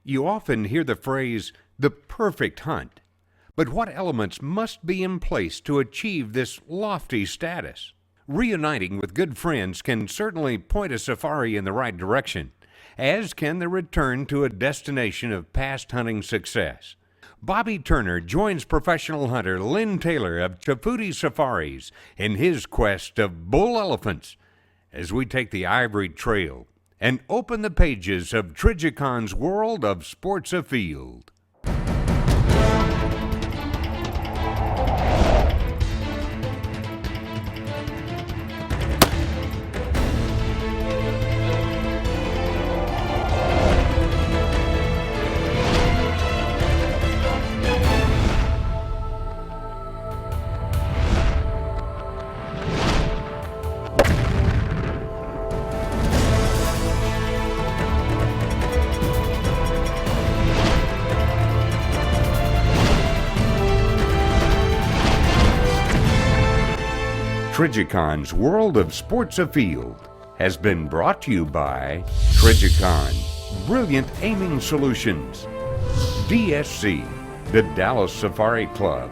You often hear the phrase, the perfect hunt. But what elements must be in place to achieve this lofty status? Reuniting with good friends can certainly point a safari in the right direction, as can the return to a destination of past hunting success. Bobby Turner joins professional hunter Lynn Taylor of Chafuti Safaris in his quest of bull elephants as we take the Ivory Trail and open the pages of Trijicon's world of sports afield. Trijicon's World of Sports Afield has been brought to you by Trijicon, Brilliant Aiming Solutions, DSC, the Dallas Safari Club,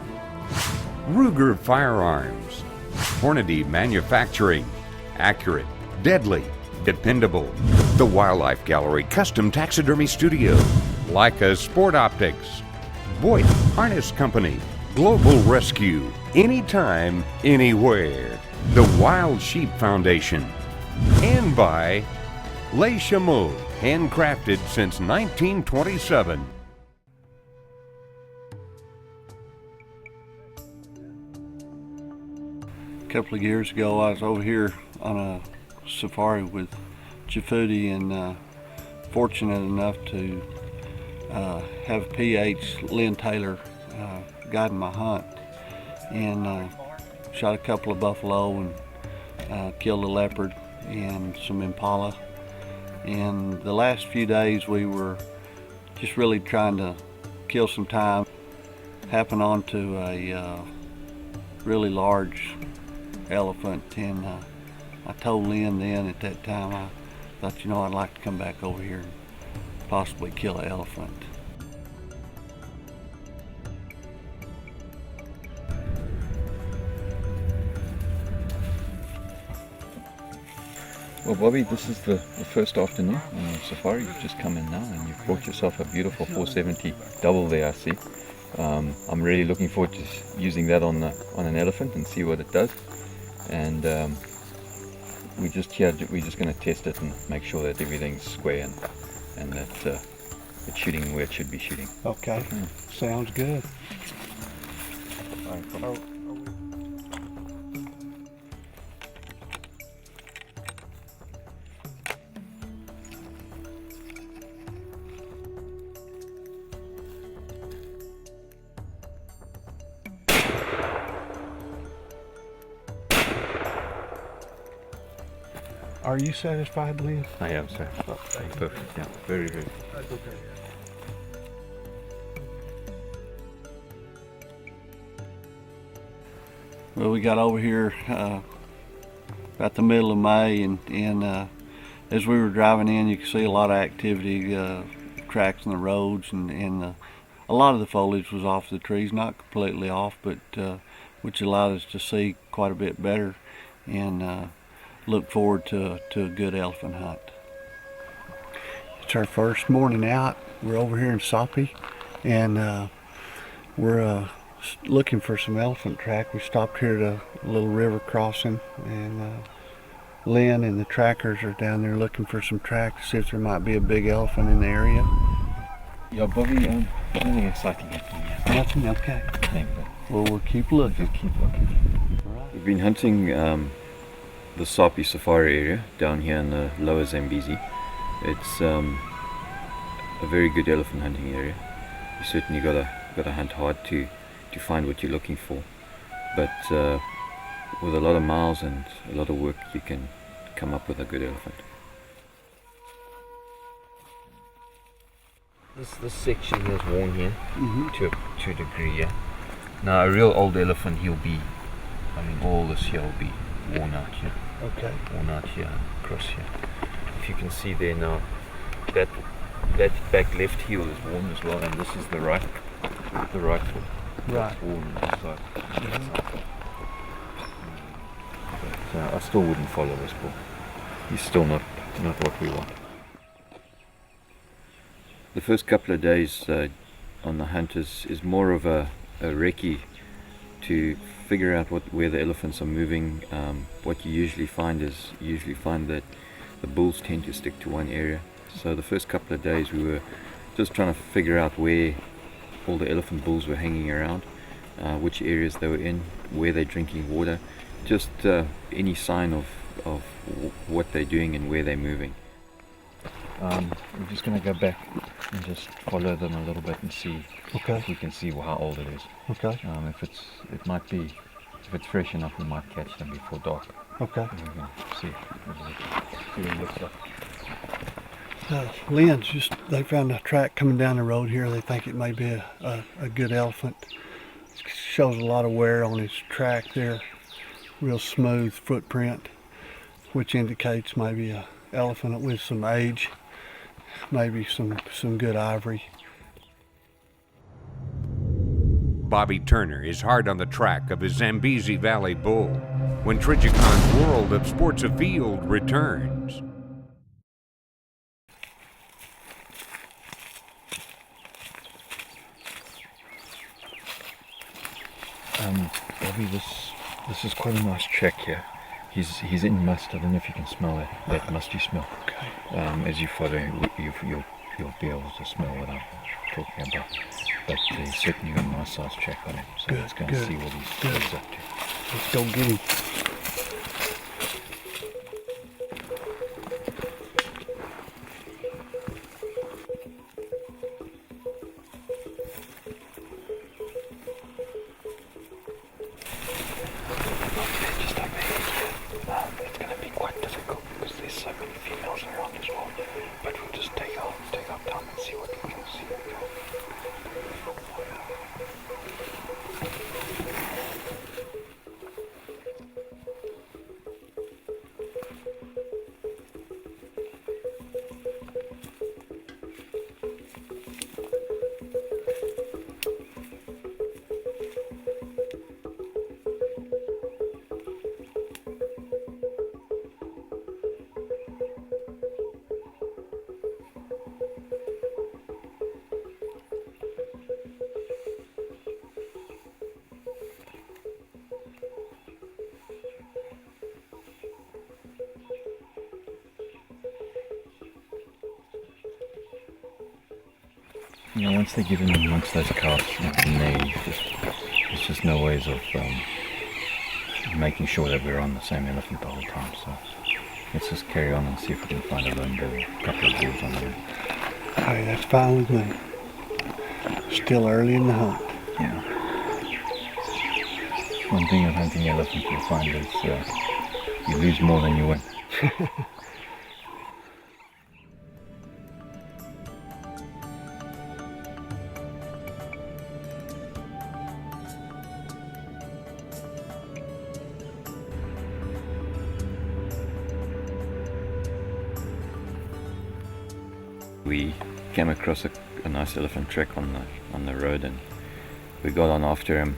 Ruger Firearms, Hornady Manufacturing, Accurate, Deadly, Dependable, the Wildlife Gallery Custom Taxidermy Studio, Leica Sport Optics, Boyd Harness Company, Global Rescue, anytime, anywhere. The Wild Sheep Foundation. And by Les Chameaux, handcrafted since 1927. A couple of years ago, I was over here on a safari with Chafuti and fortunate enough to have PH Lynn Taylor guiding my hunt, and shot a couple of buffalo and killed a leopard and some impala. And the last few days we were just really trying to kill some time. Happened onto a really large elephant, and I told Lynn then at that time, I thought, you know, I'd like to come back over here and possibly kill an elephant. Well, Bobby, this is the first afternoon on the safari. You've just come in now and you've brought yourself a beautiful 470 double there, I see. I'm really looking forward to using that on an elephant and see what it does. And we're just going to test it and make sure that everything's square and that it's shooting where it should be shooting. Okay, sounds good. Are you satisfied, Lynn? I am, sir. Perfect. Yeah, very good. Well, we got over here about the middle of May, and as we were driving in, you could see a lot of activity, cracks in the roads, and a lot of the foliage was off the trees, not completely off, but which allowed us to see quite a bit better, and look forward to a good elephant hunt. It's our first morning out. We're over here in Sopi, and we're looking for some elephant track. We stopped here at a little river crossing, and Lynn and the trackers are down there looking for some track to see if there might be a big elephant in the area. Yeah, Bobby, anything exciting happening here? Nothing? Okay. Well, we'll keep looking. We've been hunting the Sopi Safari area down here in the lower Zambezi. It's a very good elephant hunting area. You certainly gotta hunt hard to find what you're looking for, but with a lot of miles and a lot of work, you can come up with a good elephant. This section here is worn here to a degree, yeah. Now a real old elephant, all this here will be worn out here. Okay. Worn out here, across here. If you can see there now, that that back left heel is worn as well, and this is the right foot. Right. That's worn on this side. But I still wouldn't follow this bull. He's still not what we want. The first couple of days on the hunt is more of a recce to figure out where the elephants are moving. What you usually find that the bulls tend to stick to one area. So the first couple of days we were just trying to figure out where all the elephant bulls were hanging around, which areas they were in, where they're drinking water, just any sign of what they're doing and where they're moving. We're just going to go back and just follow them a little bit and see if we can see how old it is. Okay. If it's fresh enough, we might catch them before dark. Okay. And we can see what it looks like. Lynn's they found a track coming down the road here. They think it may be a good elephant. It shows a lot of wear on his track there. Real smooth footprint, which indicates maybe a elephant with some age, maybe some good ivory. Bobby Turner is hard on the track of his Zambezi Valley bull when Trijicon's World of Sports Afield returns. Bobby, this is quite a nice track here. He's in must. I don't know if you can smell that musty smell. Okay. As you follow, you'll be able to smell what I'm talking about. But he's certainly got a nice size track on him. So let's go and see what he's up to. Let's go get him. Just over here. It's going to be quite difficult because there's so many females around as well. But we'll just take our time and see what we can see. You know, once they get in amongst those calves, there's just no ways of making sure that we're on the same elephant the whole time. So let's just carry on and see if we can find a lone bull, a couple of bulls on there. Hey, that's fine with me. Still early in the hunt. Yeah. One thing of hunting elephant you'll find is you lose more than you win. We came across a nice elephant track on the road, and we got on after him.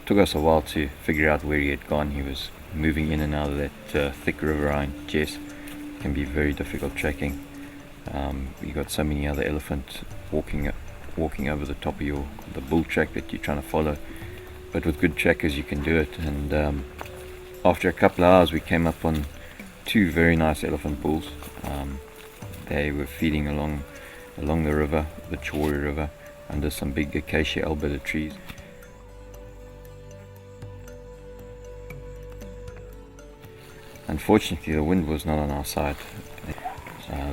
Took us a while to figure out where he had gone. He was moving in and out of that thick riverine chest. Can be very difficult tracking. You got so many other elephants walking over the top of the bull track that you're trying to follow. But with good trackers you can do it. And after a couple of hours we came up on two very nice elephant bulls. They were feeding along the river, the Chori River, under some big acacia albida trees. Unfortunately, the wind was not on our side.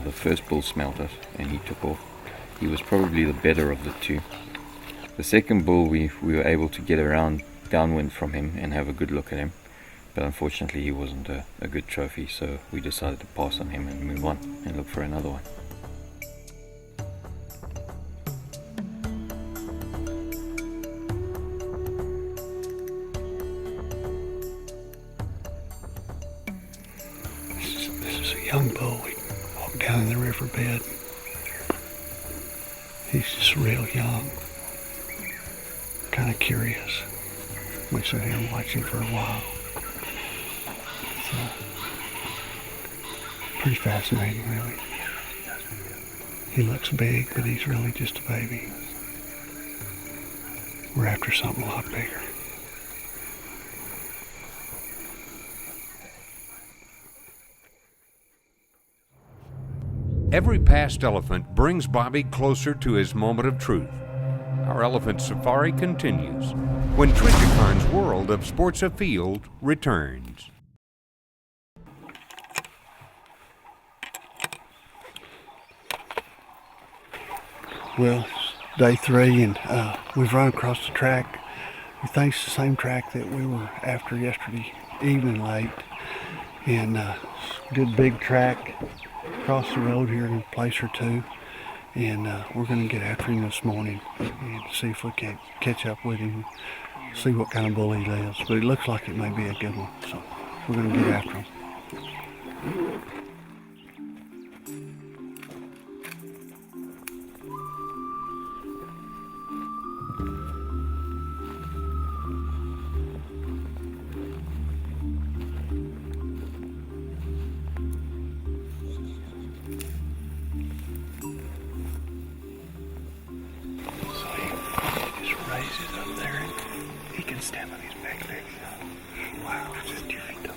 The first bull smelled it and he took off. He was probably the better of the two. The second bull, we were able to get around downwind from him and have a good look at him. But unfortunately he wasn't a good trophy, so we decided to pass on him and move on and look for another one. This is a young bull. We walked down in the riverbed. He's just real young, kind of curious. We sit here and watch him for a while. So, pretty fascinating, really. He looks big, but he's really just a baby. We're after something a lot bigger. Every past elephant brings Bobby closer to his moment of truth. Our elephant safari continues when Tridgecon's World of Sports Afield returns. Well, it's day 3, and we've run across the track. We think it's the same track that we were after yesterday evening late. And good big track across the road here in a place or two. And we're going to get after him this morning and see if we can catch up with him, see what kind of bull he is. But it looks like it may be a good one, so we're going to get after him. Stand on his back legs. Wow, it's just different.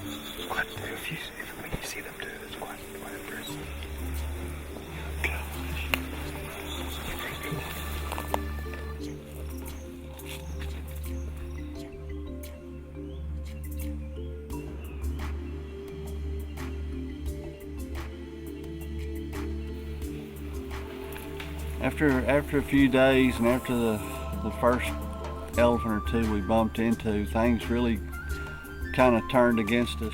It's quite, when you see them do it, it's quite impressive. Gosh. Pretty cool. After a few days and after the first elephant or two we bumped into, things really kind of turned against us.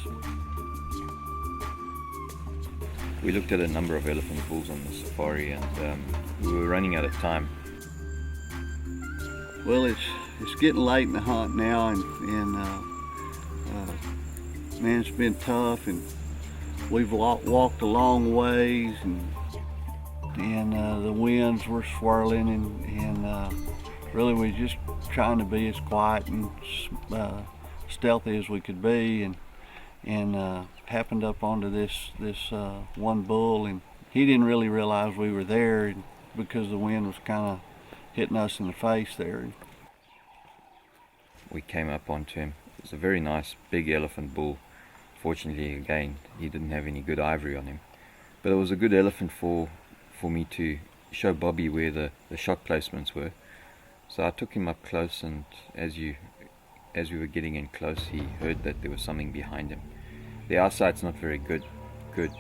We looked at a number of elephant bulls on the safari, and we were running out of time. Well, it's getting late in the hunt now, and man, it's been tough, and we've walked a long ways, and the winds were swirling, and really we're just trying to be as quiet and stealthy as we could be, and happened up onto this one bull, and he didn't really realize we were there because the wind was kind of hitting us in the face there. We came up onto him. It was a very nice big elephant bull. Fortunately, again, he didn't have any good ivory on him, but it was a good elephant for me to show Bobby where the shot placements were. So I took him up close, and as we were getting in close, he heard that there was something behind him. The eyesight's not very good,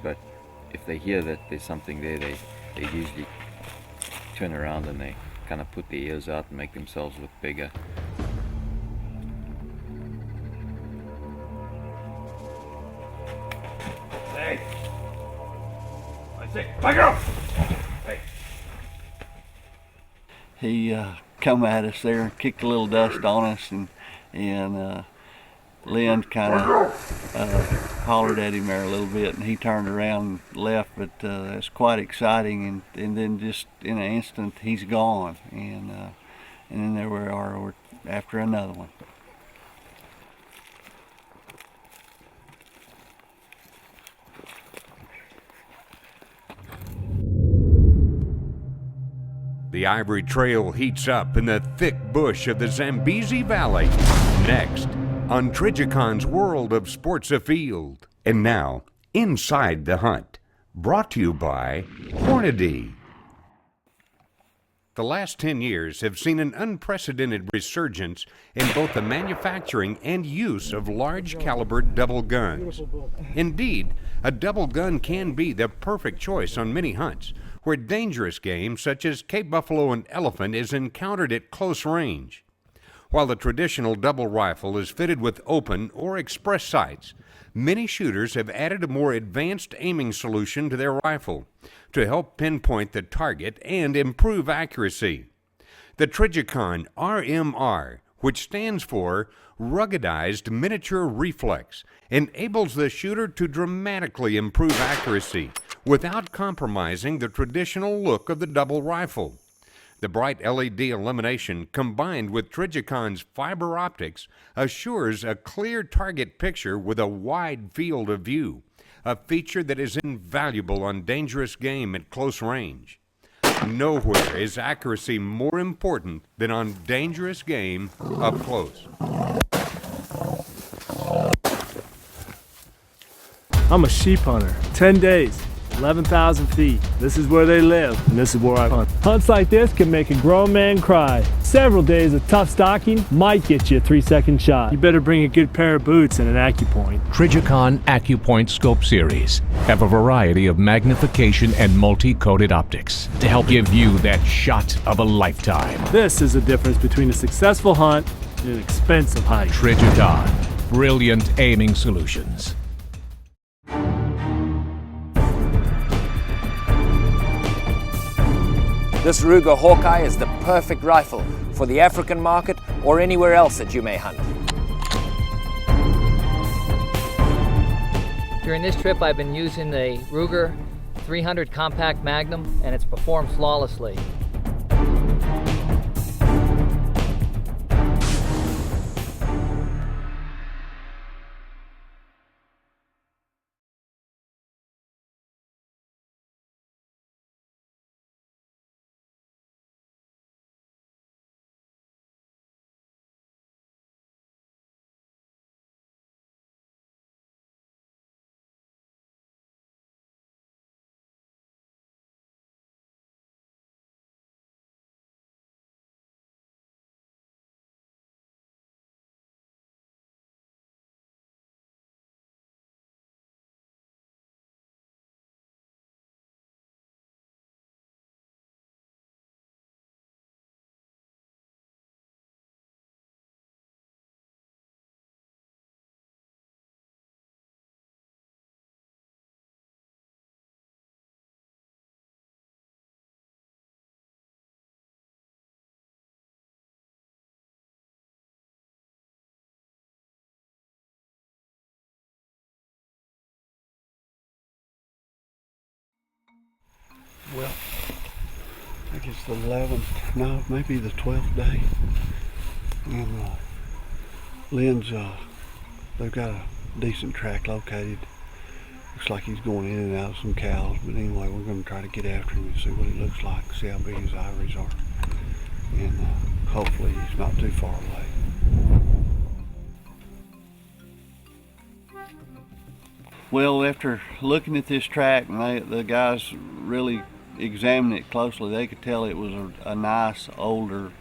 but if they hear that there's something there, they usually turn around and they kind of put their ears out and make themselves look bigger. Hey! I say, back up! Hey! He come at us there and kicked a little dust on us, and Lynn kind of hollered at him there a little bit, and he turned around and left, but that's quite exciting, and then just in an instant he's gone, and then there we are, we're after another one. The Ivory Trail heats up in the thick bush of the Zambezi Valley. Next, on Tridgecon's World of Sports Afield. And now, Inside the Hunt, brought to you by Hornady. The last 10 years have seen an unprecedented resurgence in both the manufacturing and use of large-caliber double guns. Indeed, a double gun can be the perfect choice on many hunts, where dangerous game such as Cape buffalo and elephant is encountered at close range. While the traditional double rifle is fitted with open or express sights, many shooters have added a more advanced aiming solution to their rifle to help pinpoint the target and improve accuracy. The Tridgecon RMR, which stands for Ruggedized Miniature Reflex, enables the shooter to dramatically improve accuracy without compromising the traditional look of the double rifle. The bright LED illumination combined with Trijicon's fiber optics assures a clear target picture with a wide field of view, a feature that is invaluable on dangerous game at close range. Nowhere is accuracy more important than on dangerous game up close. I'm a sheep hunter. 10 days, 11,000 feet. This is where they live, and this is where I hunt. Hunts like this can make a grown man cry. Several days of tough stalking might get you a 3-second shot. You better bring a good pair of boots and an AccuPoint. Trijicon AccuPoint Scope Series have a variety of magnification and multi-coated optics to help give you that shot of a lifetime. This is the difference between a successful hunt and an expensive hike. Trijicon, brilliant aiming solutions. This Ruger Hawkeye is the perfect rifle for the African market or anywhere else that you may hunt. During this trip, I've been using the Ruger 300 Compact Magnum, and it's performed flawlessly. Well, I think it's the 11th, no, maybe the 12th day. And Lynn's, they've got a decent track located. Looks like he's going in and out of some cows, but anyway, we're going to try to get after him and see what he looks like, see how big his ivories are. And hopefully he's not too far away. Well, after looking at this track, and the guys really examined it closely, they could tell it was a nice older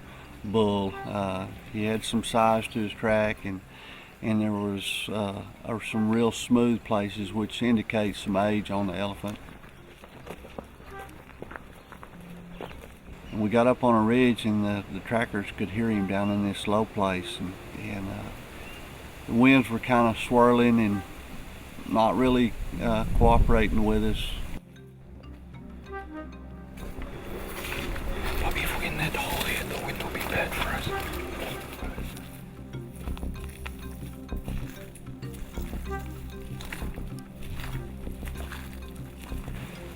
bull. He had some size to his track, and there was some real smooth places, which indicates some age on the elephant. And we got up on a ridge, and the trackers could hear him down in this low place, and the winds were kind of swirling and not really cooperating with us. Bobby, if we're in that hole here, the wind will be bad for us.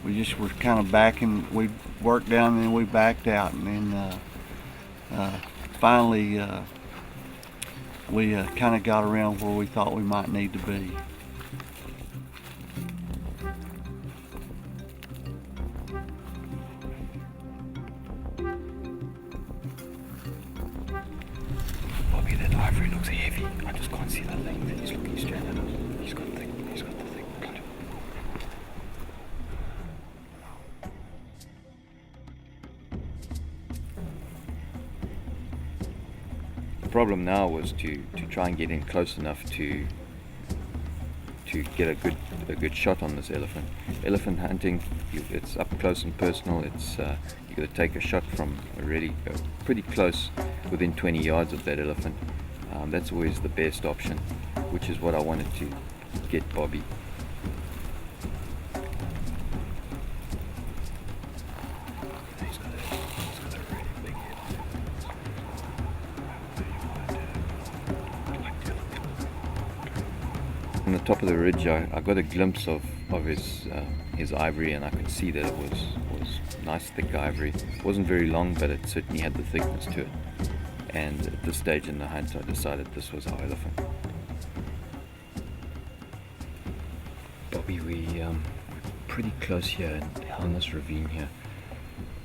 We just were kind of backing. We worked down and then we backed out, and then finally we kind of got around where we thought we might need to be. Bobby, that ivory looks heavy. I just can't see the length. He's looking straight at us. He's got the thing. Got it. The problem now was to try and get in close enough to get a good shot on this elephant. Elephant hunting, it's up close and personal. It's you got to take a shot from already pretty close, within 20 yards of that elephant. That's always the best option, which is what I wanted to get Bobby. He's got a really big head. On the top of the ridge, I got a glimpse of his ivory, and I could see that it was nice thick ivory. It wasn't very long, but it certainly had the thickness to it. And at this stage in the hunt, I decided this was our elephant. Bobby, we're pretty close here on this ravine here.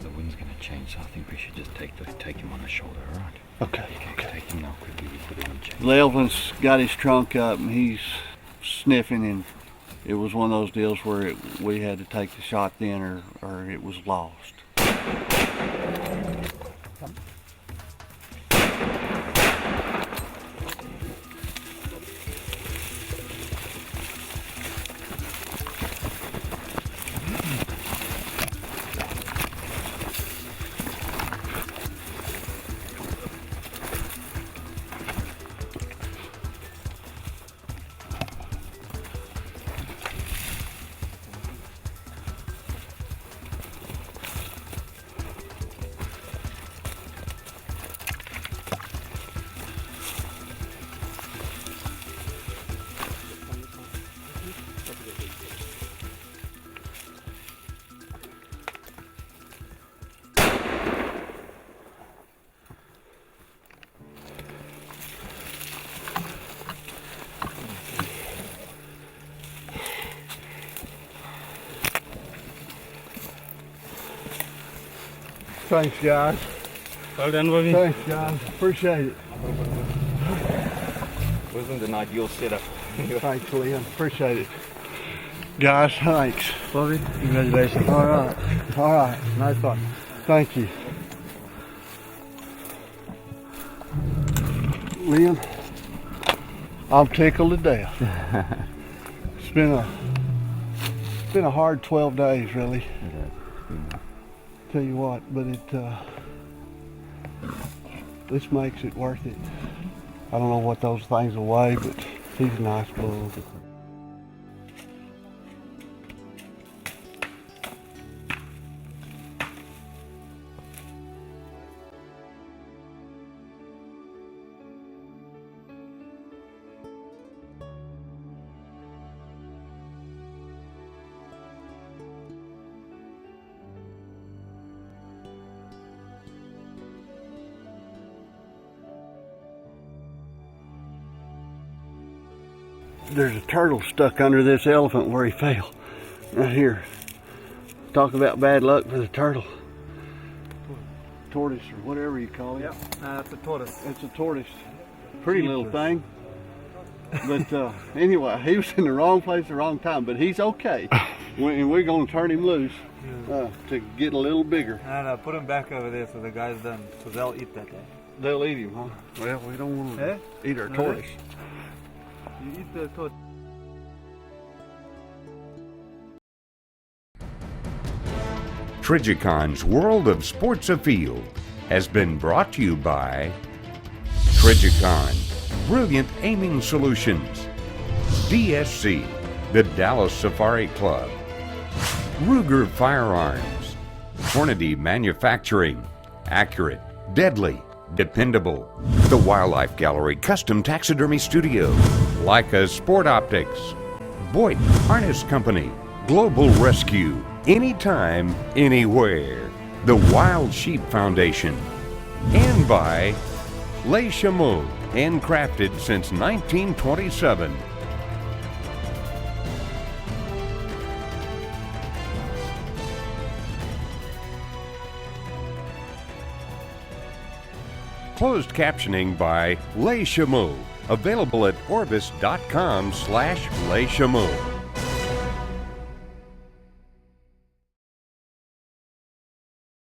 The wind's going to change, so I think we should just take him on the shoulder, alright? Okay. Take him now quickly, we put him on chain. The elephant's got his trunk up and he's sniffing, and it was one of those deals where we had to take the shot then or it was lost. Thanks, guys. Well done, Bobby. Thanks, guys. Appreciate it. Wasn't an ideal setup. Thanks, Liam. Appreciate it. Guys, thanks. Bobby, congratulations. All right. All right. Nice one. Thank you. Liam, I'm tickled to death. It's been a hard 12 days, really. Tell you what, but this makes it worth it. I don't know what those things will weigh, but he's a nice bull. There's a turtle stuck under this elephant where he fell. Right here. Talk about bad luck for the turtle. Tortoise or whatever you call it. Yep, that's a tortoise. It's a tortoise. Pretty little thing. But anyway, he was in the wrong place at the wrong time, but he's okay. And we're going to turn him loose to get a little bigger. And put him back over there so the guy's done, so they'll eat that guy. They'll eat him, huh? Well, we don't want to eat our tortoise. You eat the tortoise. Trigicon's World of Sports Afield has been brought to you by Trigicon, Brilliant Aiming Solutions, DSC, the Dallas Safari Club, Ruger Firearms, Hornady Manufacturing, accurate, deadly, dependable, the Wildlife Gallery Custom Taxidermy Studio, Leica Sport Optics, Boyd Harness Company, Global Rescue, anytime, anywhere, the Wild Sheep Foundation, and by Les Chameaux, handcrafted since 1927. Closed captioning by Les Chameaux, available at orbis.com/Les Chameaux.